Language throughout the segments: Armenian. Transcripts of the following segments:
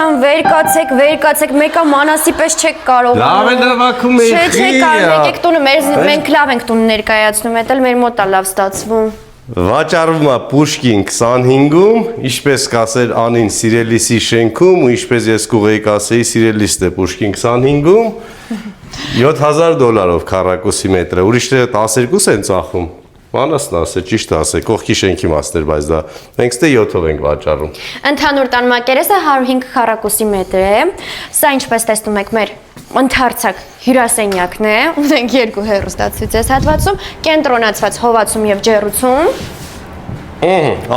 անգամ վեր կացեք, մեկը մանասի պես չեք կարող։ Լավ է նվագում եք։ Չէ, կարող եկեք տունը, մենք լավ ենք տուն ներկայացնում, էդ էլ մեր մոտ է լավ ստացվում։ Վաճառվում է Պուշկին 25-ում, ինչպես կասեր Անին Սիրելիսի շենքում ու ինչպես ես կուղեի կասեի Սիրելիսն է Պուշկին 25-ում $7,000 քառակուսի մետրը, ուրիշները 12 են ծախում։ Մանասն ասե, ճիշտ ասե, կողքի շենքի մասն էր, բայց դա մենք ստե 7-ով ենք վաճառում։ Ընդհանուր տան մակերեսը 105 քառակուսի մետր է։ Սա ինչպես տեսնում եք մեր ընդարձակ հյուրասենյակն է, ունենք երկու հեռուստացույց հատվածում, կենտրոնացված հովացում եւ ջեռուցում։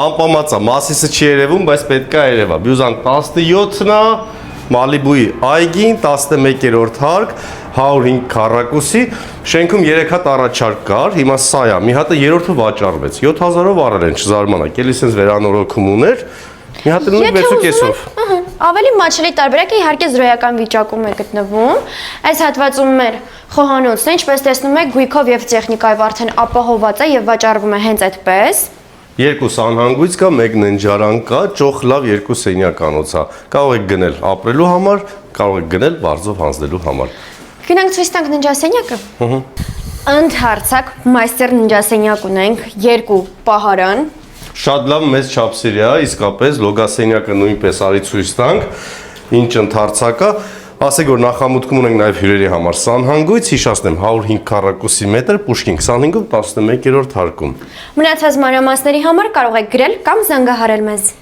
Անպամած է, մասիսը չի երևում, բայց պետք է երևա։ Բյուզան 17-ն է, Մալիբուի այգին 11-րդ հարկ 105 քառակուսի, շենքում 3 հատ առաջարկ կար, հիմա սա է, մի հատը երրորդը վաճառվեց, 7,000-ով արել են, չզարմանաք, էլի սենց վերանորոգում ուներ, մի հատը նույն 6.5-ով։ Ավելի մաչելի տարբերակը իհարկե զրոյական վիճակում է գտնվում։ Այս հատվածում մեր խոհանոցն է, ինչպես տեսնում եք, գույքով եւ տեխնիկայով արդեն ապահոված է եւ վաճառվում է հենց այդպես։ Երկու սանհանգույց կա, մեկ ննջարան կա, ճոխ լավ երկու սենյականոց է։ Կարող եք գնել ապրելու համար, կարող եք գնել բարձով հանձնելու համար։ Գնանք ցույց տանք ննջասենյակը։ Ընդհանրացակ մայստեր ննջասենյակ ունենք, երկու պահարան։ Շատ լավ մեծ չափսերի է, իսկապես լոգասենյակը նույնպես արի ցույց տանք, ինչ ընդարձակ է։ Ասեք որ նախամուտքում ունենք նաև հյուրերի համար սանհանգույց, հիշացնեմ 105 քառակուսի մետր, Պուշկին 25-ում 11-րդ հարկում։ Մնացած մանրամասների համար կարող եք գրել կամ զանգահարել մեզ։